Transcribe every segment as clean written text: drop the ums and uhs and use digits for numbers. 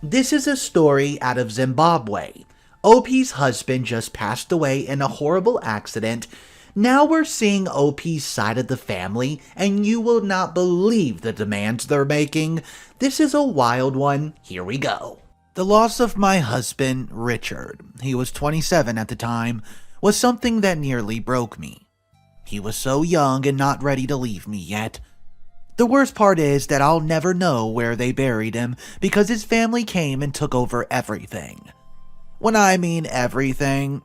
This is a story out of Zimbabwe. OP's husband just passed away in a horrible accident. Now we're seeing OP's side of the family, and you will not believe the demands they're making. This is a wild one. Here we go. The loss of my husband, Richard, he was 27 at the time, was something that nearly broke me. He was so young and not ready to leave me yet. The worst part is that I'll never know where they buried him because his family came and took over everything. When I mean everything,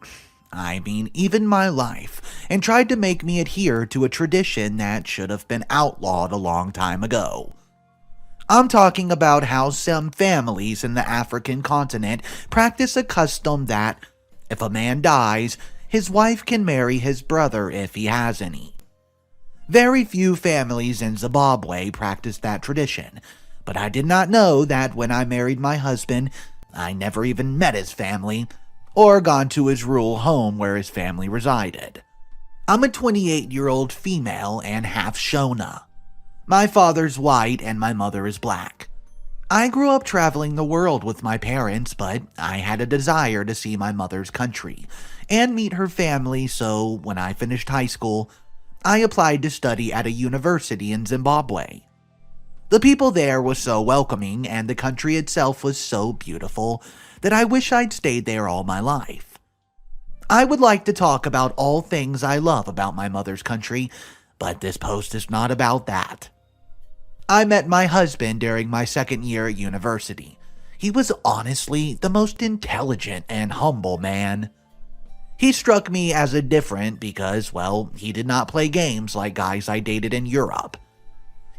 I mean even my life, and tried to make me adhere to a tradition that should have been outlawed a long time ago. I'm talking about how some families in the African continent practice a custom that, if a man dies, his wife can marry his brother if he has any. Very few families in Zimbabwe practice that tradition, but I did not know that when I married my husband, I never even met his family, or gone to his rural home where his family resided. I'm a 28-year-old female and half Shona. My father's white and my mother is black. I grew up traveling the world with my parents, but I had a desire to see my mother's country and meet her family, so when I finished high school, I applied to study at a university in Zimbabwe. The people there were so welcoming and the country itself was so beautiful that I wish I'd stayed there all my life. I would like to talk about all things I love about my mother's country, but this post is not about that. I met my husband during my second year at university. He was honestly the most intelligent and humble man. He struck me as a different because, well, he did not play games like guys I dated in Europe.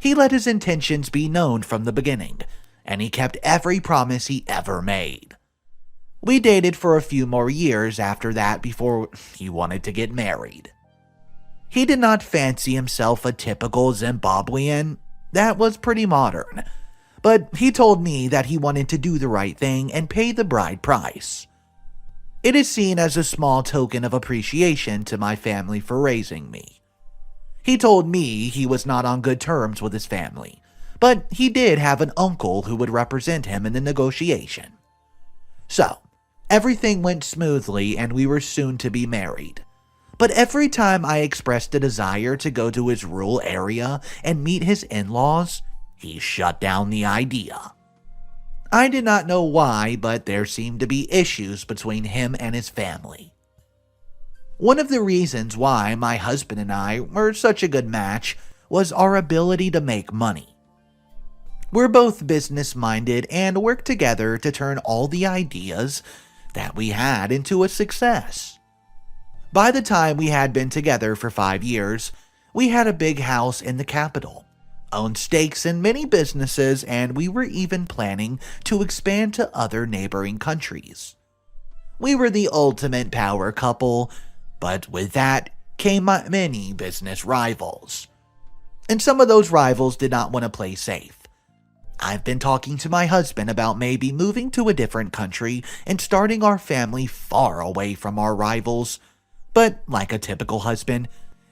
He let his intentions be known from the beginning, and he kept every promise he ever made. We dated for a few more years after that before he wanted to get married. He did not fancy himself a typical Zimbabwean. That was pretty modern. But he told me that he wanted to do the right thing and pay the bride price. It is seen as a small token of appreciation to my family for raising me. He told me he was not on good terms with his family, but he did have an uncle who would represent him in the negotiation. So, everything went smoothly and we were soon to be married. But every time I expressed a desire to go to his rural area and meet his in-laws, he shut down the idea. I did not know why, but there seemed to be issues between him and his family. One of the reasons why my husband and I were such a good match was our ability to make money. We're both business-minded and work together to turn all the ideas that we had into a success. By the time we had been together for 5 years, we had a big house in the capital, owned stakes in many businesses, and we were even planning to expand to other neighboring countries. We were the ultimate power couple, but with that came many business rivals. And some of those rivals did not want to play safe. I've been talking to my husband about maybe moving to a different country and starting our family far away from our rivals, but like a typical husband,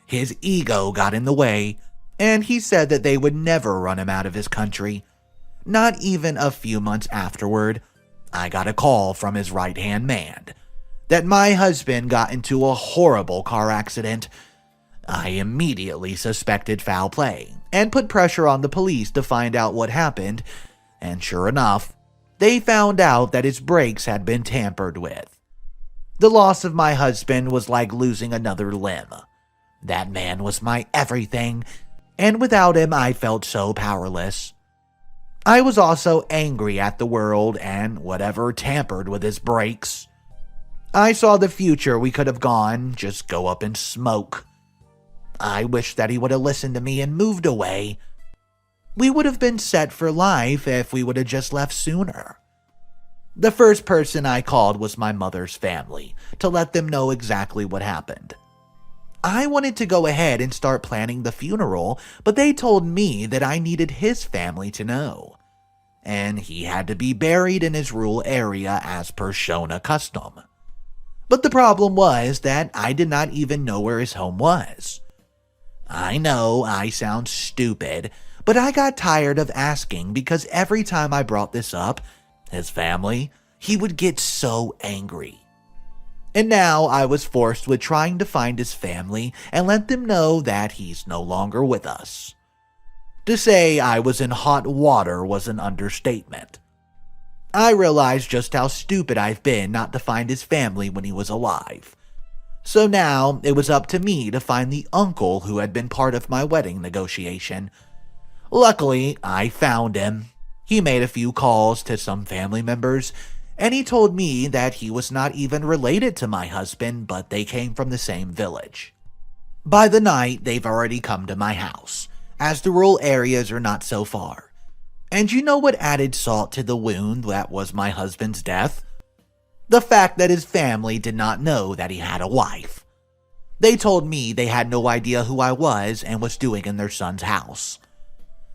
his ego got in the way, and he said that they would never run him out of his country. Not even a few months afterward, I got a call from his right-hand man that my husband got into a horrible car accident. I immediately suspected foul play and put pressure on the police to find out what happened, and sure enough, they found out that his brakes had been tampered with. The loss of my husband was like losing another limb. That man was my everything, and without him I felt so powerless. I was also angry at the world and whatever tampered with his brakes. I saw the future we could have gone just go up in smoke. I wish that he would have listened to me and moved away. We would have been set for life if we would have just left sooner. The first person I called was my mother's family to let them know exactly what happened. I wanted to go ahead and start planning the funeral, but they told me that I needed his family to know, and he had to be buried in his rural area as per Shona custom. But the problem was that I did not even know where his home was. I know I sound stupid, but I got tired of asking because every time I brought this up, his family, he would get so angry. And now I was forced with trying to find his family and let them know that he's no longer with us. To say I was in hot water was an understatement. I realized just how stupid I've been not to find his family when he was alive. So now it was up to me to find the uncle who had been part of my wedding negotiation. Luckily, I found him. He made a few calls to some family members, and he told me that he was not even related to my husband, but they came from the same village. By the night, they've already come to my house, as the rural areas are not so far. And you know what added salt to the wound that was my husband's death? The fact that his family did not know that he had a wife. They told me they had no idea who I was and was doing in their son's house.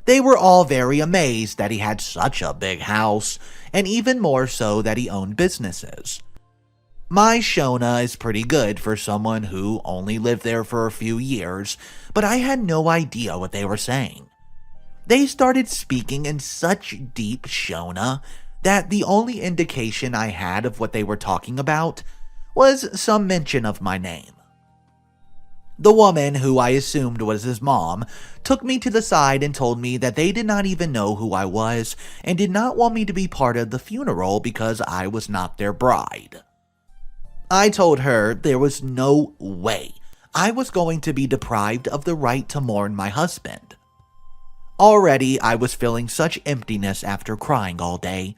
They were all very amazed that he had such a big house, and even more so that he owned businesses. My Shona is pretty good for someone who only lived there for a few years, but I had no idea what they were saying. They started speaking in such deep Shona that the only indication I had of what they were talking about was some mention of my name. The woman, who I assumed was his mom, took me to the side and told me that they did not even know who I was and did not want me to be part of the funeral because I was not their bride. I told her there was no way I was going to be deprived of the right to mourn my husband. Already, I was feeling such emptiness after crying all day.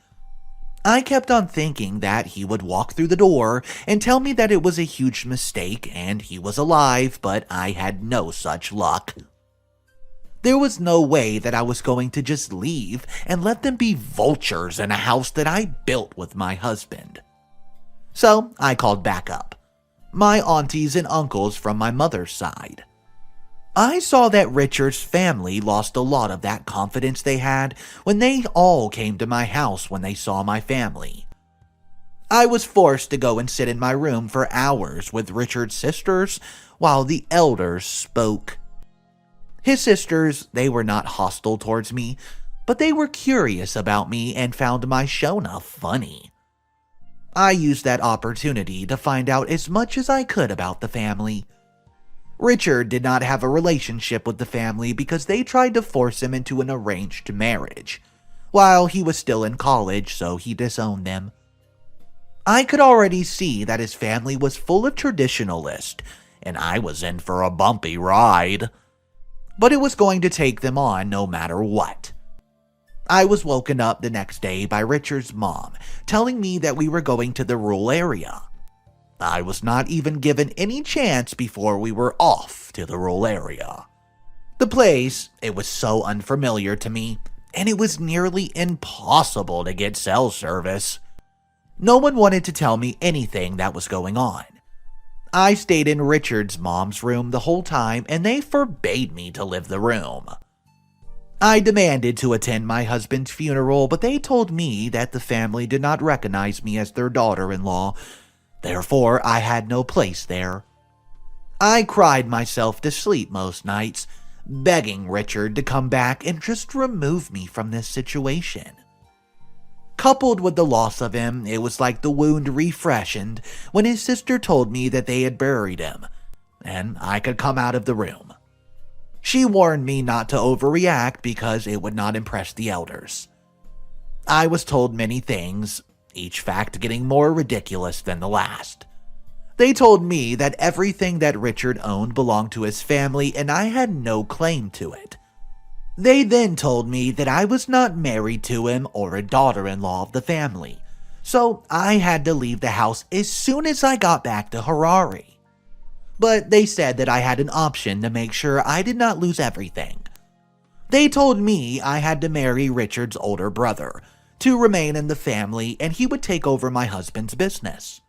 I kept on thinking that he would walk through the door and tell me that it was a huge mistake and he was alive, but I had no such luck. There was no way that I was going to just leave and let them be vultures in a house that I built with my husband. So I called back up, my aunties and uncles from my mother's side. I saw that Richard's family lost a lot of that confidence they had when they all came to my house when they saw my family. I was forced to go and sit in my room for hours with Richard's sisters while the elders spoke. His sisters, they were not hostile towards me, but they were curious about me and found my Shona funny. I used that opportunity to find out as much as I could about the family. Richard did not have a relationship with the family because they tried to force him into an arranged marriage, while he was still in college, so he disowned them. I could already see that his family was full of traditionalists, and I was in for a bumpy ride. But it was going to take them on no matter what. I was woken up the next day by Richard's mom telling me that we were going to the rural area. I was not even given any chance before we were off to the rural area. The place, it was so unfamiliar to me, and it was nearly impossible to get cell service. No one wanted to tell me anything that was going on. I stayed in Richard's mom's room the whole time, and they forbade me to leave the room. I demanded to attend my husband's funeral, but they told me that the family did not recognize me as their daughter-in-law. Therefore, I had no place there. I cried myself to sleep most nights, begging Richard to come back and just remove me from this situation. Coupled with the loss of him, it was like the wound refreshened when his sister told me that they had buried him, and I could come out of the room. She warned me not to overreact because it would not impress the elders. I was told many things, each fact getting more ridiculous than the last. They told me that everything that Richard owned belonged to his family and I had no claim to it. They then told me that I was not married to him or a daughter-in-law of the family, so I had to leave the house as soon as I got back to Harare. But they said that I had an option to make sure I did not lose everything. They told me I had to marry Richard's older brother, to remain in the family, and he would take over my husband's business.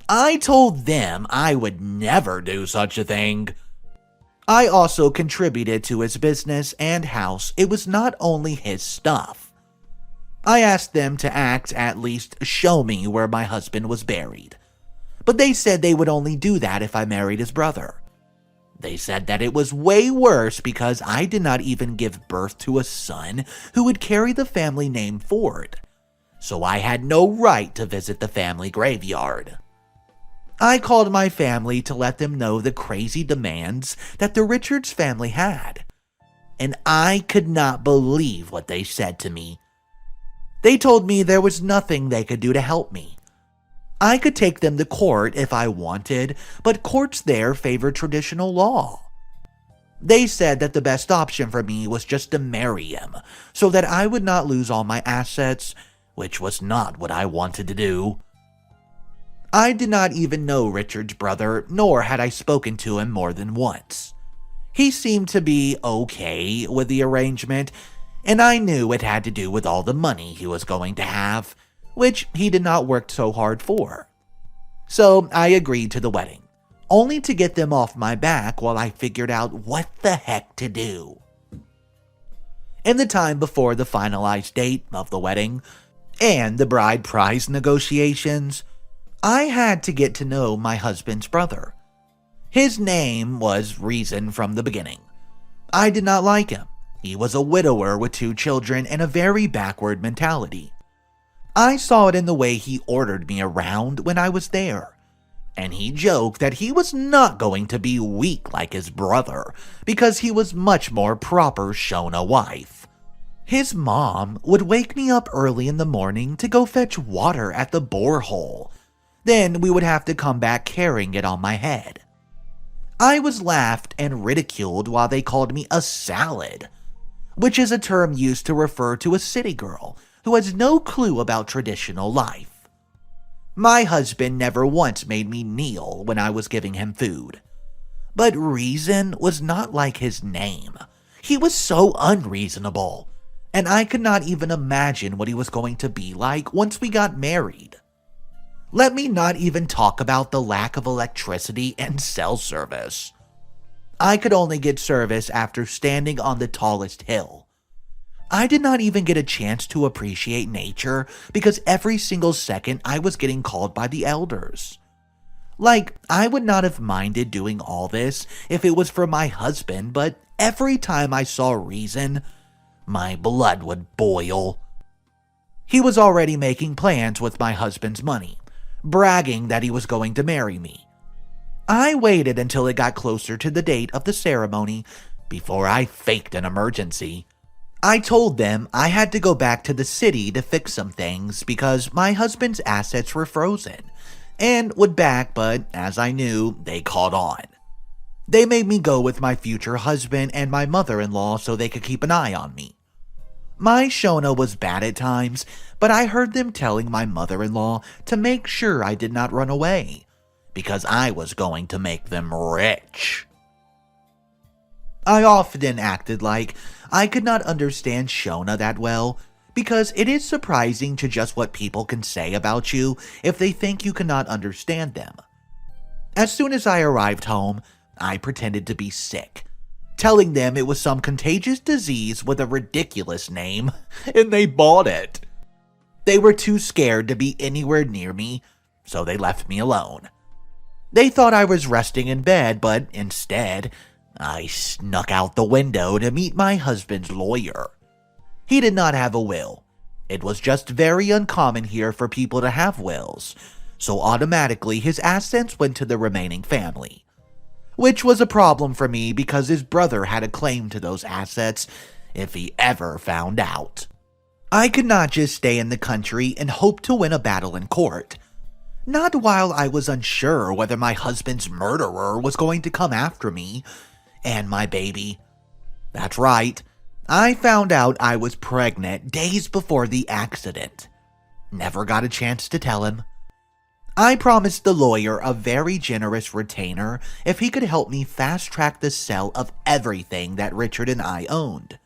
I told them I would never do such a thing. I also contributed to his business and house. It was not only his stuff. I asked them to at least show me where my husband was buried, but they said they would only do that if I married his brother. They said that it was way worse because I did not even give birth to a son who would carry the family name forward. so I had no right to visit the family graveyard. I called my family to let them know the crazy demands that the Richards family had, and I could not believe what they said to me. They told me there was nothing they could do to help me. I could take them to court if I wanted, but courts there favor traditional law. They said that the best option for me was just to marry him, so that I would not lose all my assets, which was not what I wanted to do. I did not even know Richard's brother, nor had I spoken to him more than once. He seemed to be okay with the arrangement, and I knew it had to do with all the money he was going to have, which he did not work so hard for. So I agreed to the wedding, only to get them off my back while I figured out what the heck to do. In the time before the finalized date of the wedding and the bride price negotiations, I had to get to know my husband's brother. His name was Reason from the beginning. I did not like him. He was a widower with 2 children and a very backward mentality. I saw it in the way he ordered me around when I was there, and he joked that he was not going to be weak like his brother because he was much more proper shown a wife. His mom would wake me up early in the morning to go fetch water at the borehole. Then we would have to come back carrying it on my head. I was laughed and ridiculed while they called me a salad, which is a term used to refer to a city girl who has no clue about traditional life. My husband never once made me kneel when I was giving him food. But Reason was not like his name. He was so unreasonable, and I could not even imagine what he was going to be like once we got married. Let me not even talk about the lack of electricity and cell service. I could only get service after standing on the tallest hill. I did not even get a chance to appreciate nature because every single second I was getting called by the elders. Like, I would not have minded doing all this if it was for my husband, but every time I saw Reason, my blood would boil. He was already making plans with my husband's money, bragging that he was going to marry me. I waited until it got closer to the date of the ceremony before I faked an emergency. I told them I had to go back to the city to fix some things because my husband's assets were frozen and would back, but as I knew, they caught on. They made me go with my future husband and my mother-in-law so they could keep an eye on me. My Shona was bad at times, but I heard them telling my mother-in-law to make sure I did not run away, because I was going to make them rich. I often acted like I could not understand Shona that well, because it is surprising to just what people can say about you if they think you cannot understand them. As soon as I arrived home, I pretended to be sick, telling them it was some contagious disease with a ridiculous name, and they bought it. They were too scared to be anywhere near me, so they left me alone. They thought I was resting in bed, but instead, I snuck out the window to meet my husband's lawyer. He did not have a will. It was just very uncommon here for people to have wills, so automatically his assets went to the remaining family. Which was a problem for me because his brother had a claim to those assets if he ever found out. I could not just stay in the country and hope to win a battle in court. Not while I was unsure whether my husband's murderer was going to come after me and my baby. That's right, I found out I was pregnant days before the accident. Never got a chance to tell him. I promised the lawyer a very generous retainer if he could help me fast-track the sale of everything that Richard and I owned.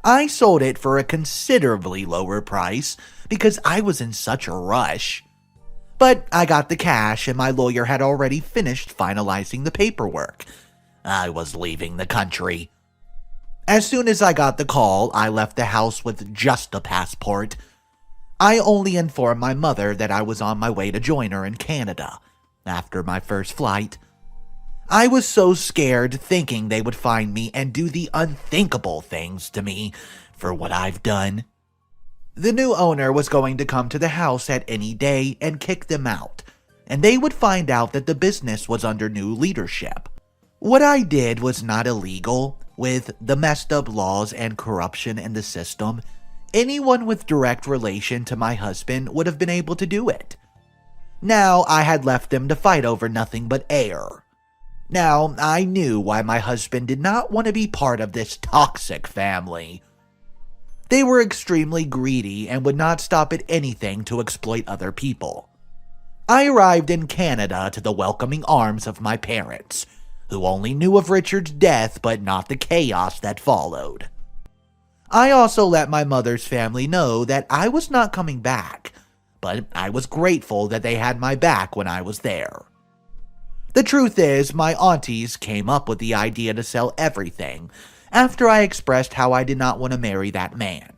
I sold it for a considerably lower price because I was in such a rush. But I got the cash and my lawyer had already finished finalizing the paperwork. I was leaving the country. As soon as I got the call, I left the house with just a passport. I only informed my mother that I was on my way to join her in Canada after my first flight. I was so scared thinking they would find me and do the unthinkable things to me for what I've done. The new owner was going to come to the house at any day and kick them out, and they would find out that the business was under new leadership. What I did was not illegal. With the messed up laws and corruption in the system, anyone with direct relation to my husband would have been able to do it. Now I had left them to fight over nothing but air. Now I knew why my husband did not want to be part of this toxic family. They were extremely greedy and would not stop at anything to exploit other people. I arrived in Canada to the welcoming arms of my parents, who only knew of Richard's death but not the chaos that followed. I also let my mother's family know that I was not coming back, but I was grateful that they had my back when I was there. The truth is, my aunties came up with the idea to sell everything after I expressed how I did not want to marry that man.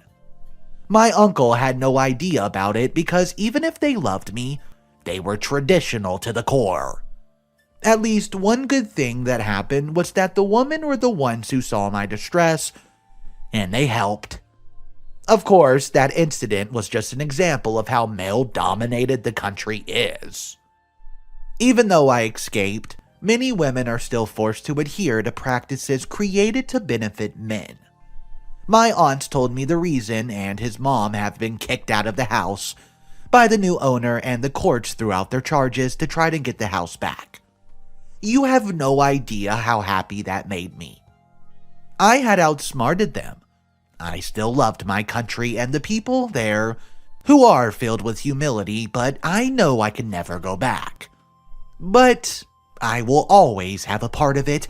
My uncle had no idea about it because even if they loved me, they were traditional to the core. At least one good thing that happened was that the women were the ones who saw my distress, and they helped. Of course, that incident was just an example of how male-dominated the country is. Even though I escaped, many women are still forced to adhere to practices created to benefit men. My aunts told me the reason and his mom have been kicked out of the house by the new owner, and the courts threw out their charges to try to get the house back. You have no idea how happy that made me. I had outsmarted them. I still loved my country and the people there, who are filled with humility, but I know I can never go back. But I will always have a part of it,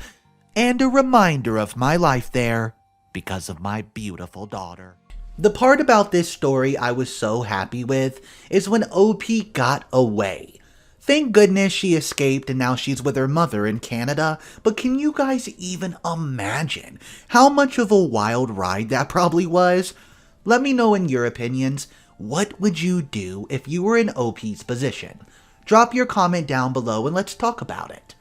and a reminder of my life there, because of my beautiful daughter. The part about this story I was so happy with is when OP got away. Thank goodness she escaped and now she's with her mother in Canada, but can you guys even imagine how much of a wild ride that probably was? Let me know in your opinions. What would you do if you were in OP's position? Drop your comment down below and let's talk about it.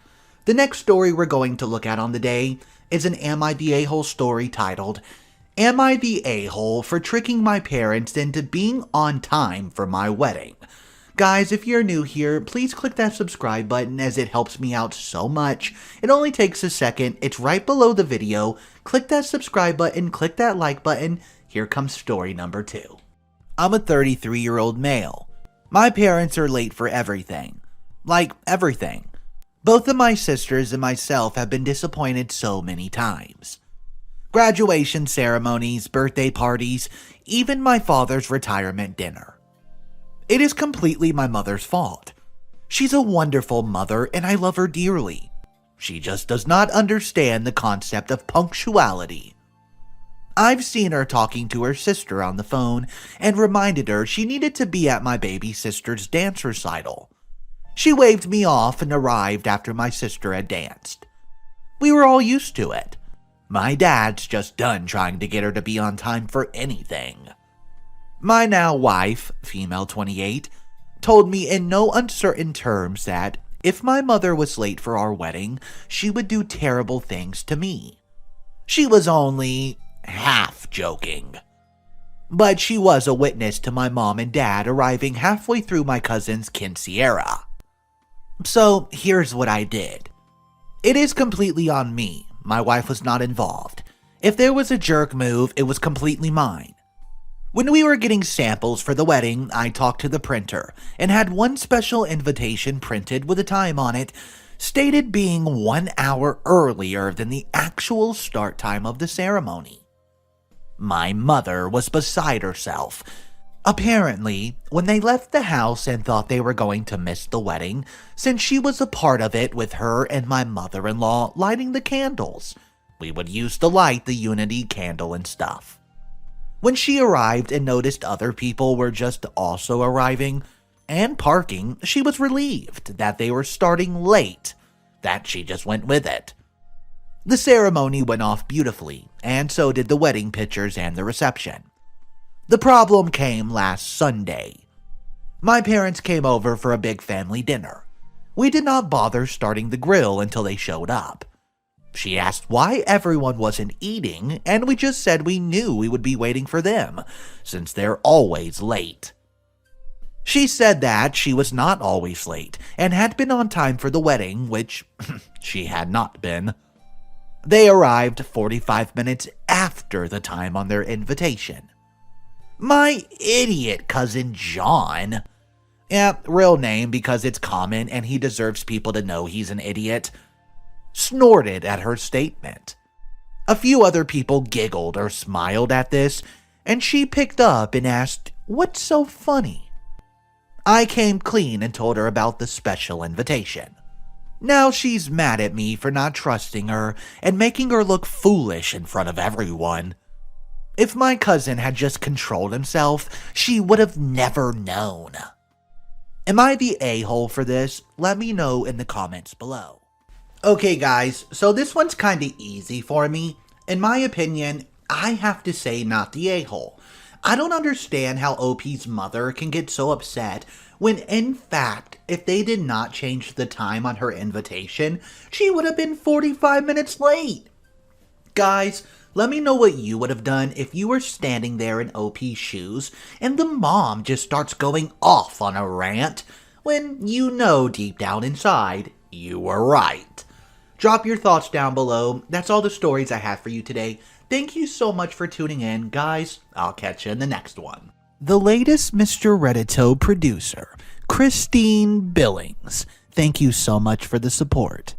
The next story we're going to look at on the day is an Am I the A-hole story titled, Am I the A-hole for tricking my parents into being on time for my wedding? Guys, if you're new here, please click that subscribe button as it helps me out so much. It only takes a second. It's right below the video. Click that subscribe button, click that like button. Here comes story number 2. I'm a 33-year-old male. My parents are late for everything. Like, everything. Both of my sisters and myself have been disappointed so many times. Graduation ceremonies, birthday parties, even my father's retirement dinner. It is completely my mother's fault. She's a wonderful mother and I love her dearly. She just does not understand the concept of punctuality. I've seen her talking to her sister on the phone and reminded her she needed to be at my baby sister's dance recital. She waved me off and arrived after my sister had danced. We were all used to it. My dad's just done trying to get her to be on time for anything. My now wife, female 28, told me in no uncertain terms that if my mother was late for our wedding, she would do terrible things to me. She was only half joking. But she was a witness to my mom and dad arriving halfway through my cousin's quinceañera. So here's what I did. It is completely on me. My wife was not involved. If there was a jerk move, it was completely mine. When we were getting samples for the wedding, I talked to the printer and had one special invitation printed with a time on it, stated being 1 hour earlier than the actual start time of the ceremony. My mother was beside herself. Apparently, when they left the house and thought they were going to miss the wedding, since she was a part of it with her and my mother-in-law lighting the candles, we would use to light the Unity candle and stuff. When she arrived and noticed other people were just also arriving and parking, she was relieved that they were starting late, that she just went with it. The ceremony went off beautifully, and so did the wedding pictures and the reception. The problem came last Sunday. My parents came over for a big family dinner. We did not bother starting the grill until they showed up. She asked why everyone wasn't eating, and we just said we knew we would be waiting for them, since they're always late. She said that she was not always late, and had been on time for the wedding, which she had not been. They arrived 45 minutes after the time on their invitation. My idiot cousin John. Yeah, real name because it's common and he deserves people to know he's an idiot. Snorted at her statement. A few other people giggled or smiled at this, and she picked up and asked, "What's so funny?" I came clean and told her about the special invitation. Now she's mad at me for not trusting her and making her look foolish in front of everyone. If my cousin had just controlled himself, she would have never known. Am I the a-hole for this? Let me know in the comments below. Okay guys, so this one's kinda easy for me. In my opinion, I have to say not the a-hole. I don't understand how OP's mother can get so upset when in fact, if they did not change the time on her invitation, she would have been 45 minutes late. Guys, let me know what you would have done if you were standing there in OP's shoes and the mom just starts going off on a rant when you know deep down inside you were right. Drop your thoughts down below. That's all the stories I have for you today. Thank you so much for tuning in, guys. I'll catch you in the next one. The latest Mr. Reddito producer, Christine Billings. Thank you so much for the support.